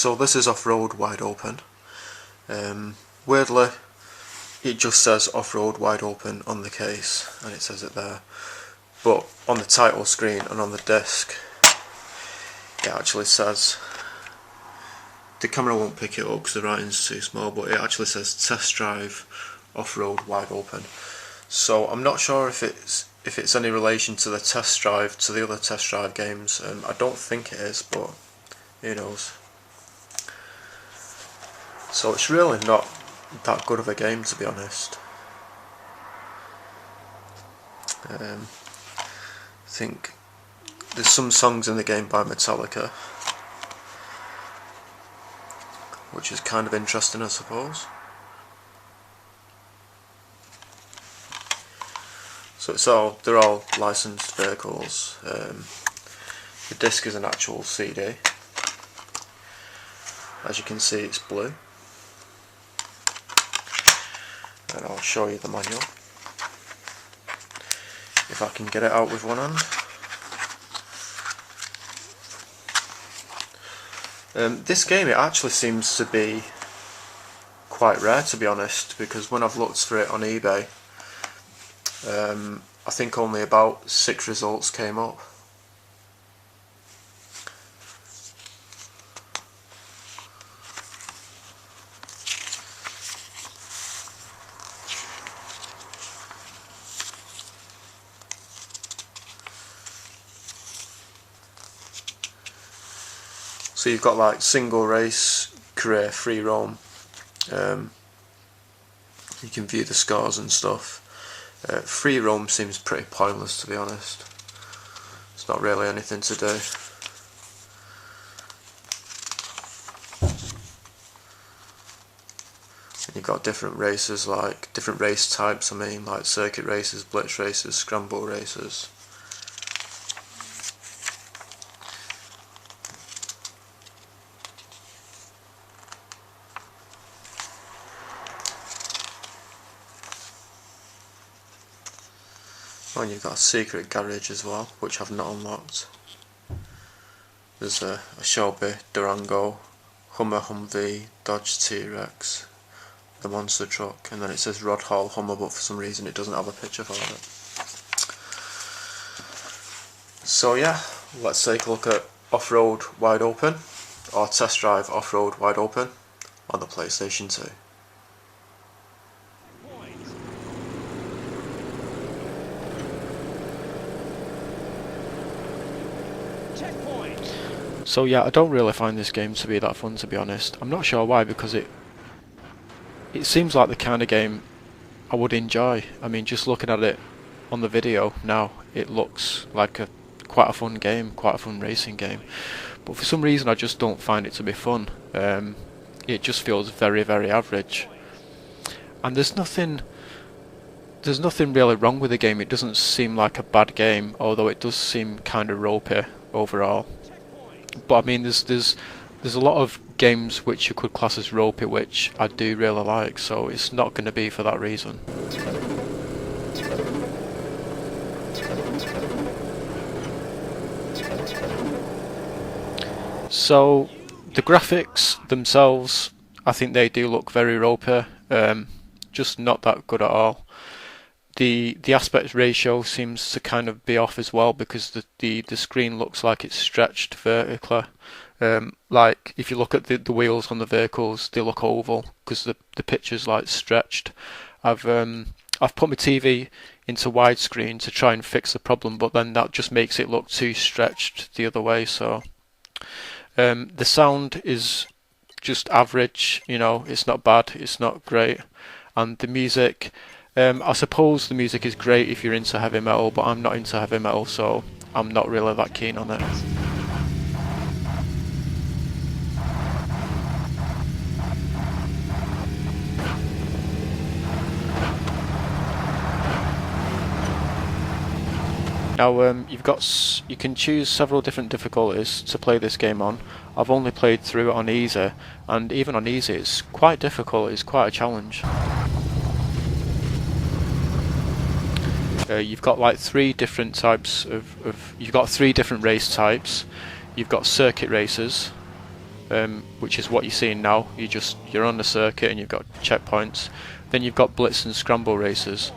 So this is off-road wide open. Weirdly, it just says off-road wide open on the case, and it says it there. But on the title screen and on the disc, it actually says, the camera won't pick it up because the writing's too small, but it actually says test drive off-road wide open. So I'm not sure if it's any relation to the test drive, to the other test drive games. I don't think it is, but who knows. So it's really not that good of a game, to be honest. I think there's some songs in the game by Metallica, which is kind of interesting, I suppose. So they're all licensed vehicles. The disc is an actual CD. As you can see, it's blue. And I'll show you the manual, if I can get it out with one hand. This game, it actually seems to be quite rare, to be honest, because when I've looked for it on eBay, I think only about 6 results came up. So you've got like single race, career, free roam. You can view the scores and stuff. Free roam seems pretty pointless, to be honest. It's not really anything to do. And you've got different races, like different race types. I mean, like circuit races, blitz races, scramble races. Oh, and you've got a secret garage as well, which I've not unlocked. There's a Shelby, Durango, Hummer, Humvee, Dodge T-Rex, the monster truck, and then it says Rod Hall Hummer, but for some reason it doesn't have a picture for it. So yeah, let's take a look at Off-Road Wide Open, or Test Drive Off-Road Wide Open on the PlayStation 2. So yeah, I don't really find this game to be that fun, to be honest. I'm not sure why, because it seems like the kind of game I would enjoy. I mean, just looking at it on the video now, it looks like quite a fun game, quite a fun racing game. But for some reason I just don't find it to be fun. It just feels very, very average. And there's nothing really wrong with the game. It doesn't seem like a bad game, although it does seem kind of ropey overall. But I mean, there's a lot of games which you could class as ropey, which I do really like, so it's not going to be for that reason. So the graphics themselves, I think they do look very ropey, just not that good at all. The aspect ratio seems to kind of be off as well, because the screen looks like it's stretched vertically. Like if you look at the wheels on the vehicles, they look oval because the picture's like stretched. I've put my TV into widescreen to try and fix the problem, but then that just makes it look too stretched the other way. So the sound is just average, you know, it's not bad, it's not great, and the music. I suppose the music is great if you're into heavy metal, but I'm not into heavy metal, so I'm not really that keen on it. Now you can choose several different difficulties to play this game on. I've only played through it on easy, and even on easy it's quite difficult, it's quite a challenge. You've got like 3 different types you've got 3 different race types. You've got circuit races, which is what you're seeing now. You're on the circuit and you've got checkpoints. Then you've got Blitz and Scramble races.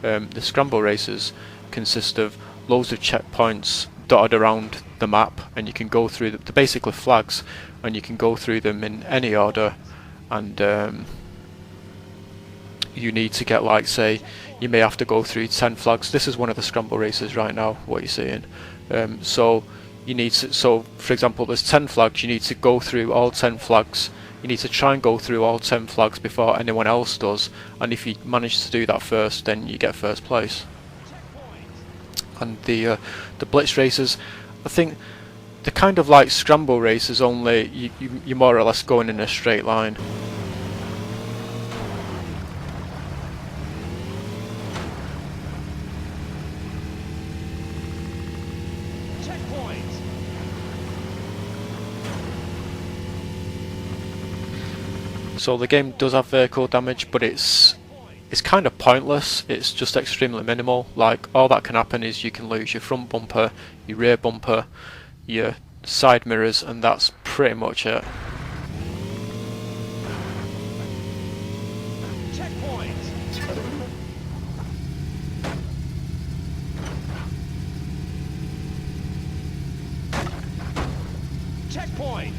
The Scramble races consist of loads of checkpoints dotted around the map, and you can go through they're basically flags, and you can go through them in any order, and you need to get, like, say, you may have to go through 10 flags. This is one of the Scramble races right now, what you're seeing. So you need to, so for example, there's 10 flags, you need to go through all 10 flags. You need to try and go through all 10 flags before anyone else does, and if you manage to do that first, then you get first place. And the Blitz races, I think they're kind of like Scramble races, only you're more or less going in a straight line. So the game does have vehicle damage, but it's kind of pointless. It's just extremely minimal. Like, all that can happen is you can lose your front bumper, your rear bumper, your side mirrors, and that's pretty much it. Checkpoint. Checkpoint. Checkpoint.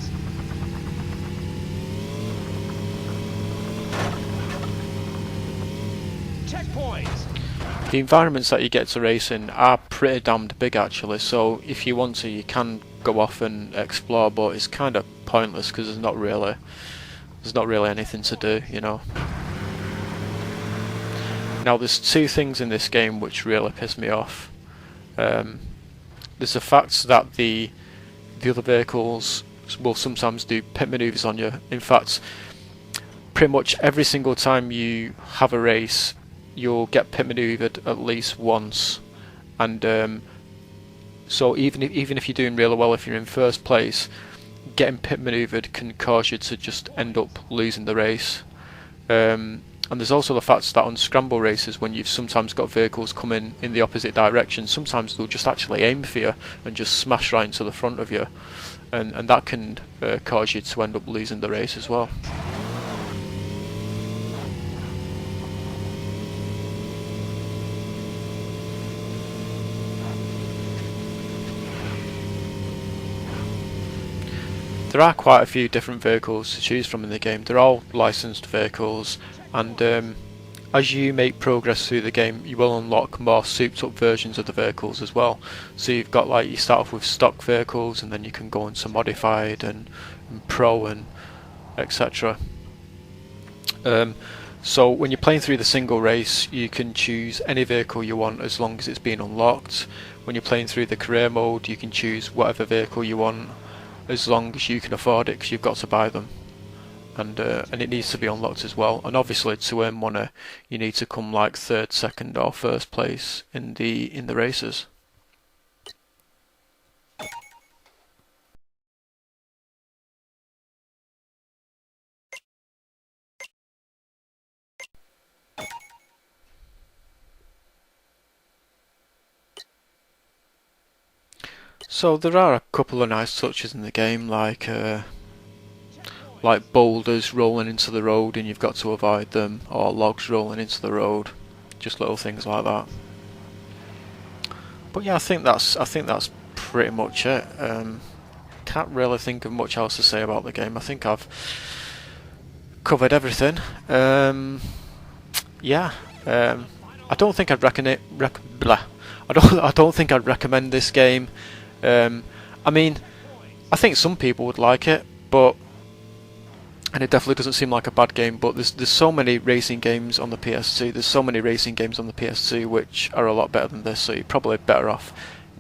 The environments that you get to race in are pretty damned big, actually, so if you want to, you can go off and explore, but it's kind of pointless because there's not really anything to do, you know. Now, there's two things in this game which really piss me off. There's the fact that the other vehicles will sometimes do pit maneuvers on you. In fact, pretty much every single time you have a race, you'll get pit maneuvered at least once, and so even if you're doing really well, if you're in first place, getting pit maneuvered can cause you to just end up losing the race. And there's also the fact that on Scramble races, when you've sometimes got vehicles coming in the opposite direction, sometimes they'll just actually aim for you and just smash right into the front of you, and that can cause you to end up losing the race as well. There are quite a few different vehicles to choose from in the game. They're all licensed vehicles, and as you make progress through the game, you will unlock more souped up versions of the vehicles as well. So you've got, like, you start off with stock vehicles, and then you can go into modified and pro and etc. So when you're playing through the single race, you can choose any vehicle you want as long as it's been unlocked. When you're playing through the career mode, you can choose whatever vehicle you want as long as you can afford it, because you've got to buy them, and it needs to be unlocked as well. And obviously, to earn money, you need to come like third, second, or first place in the races. So there are a couple of nice touches in the game, like boulders rolling into the road and you've got to avoid them, or logs rolling into the road, just little things like that. But yeah, I think that's pretty much it. Can't really think of much else to say about the game. I think I've covered everything. Yeah, I don't think I'd I don't think I'd recommend this game. I mean, I think some people would like it, and it definitely doesn't seem like a bad game, but there's so many racing games on the PS2, which are a lot better than this, so you're probably better off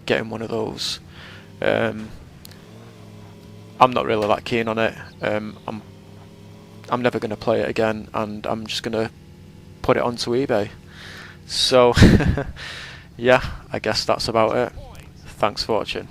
getting one of those. I'm not really that keen on it. I'm never going to play it again, and I'm just going to put it onto eBay. So, yeah, I guess that's about it. Thanks for watching.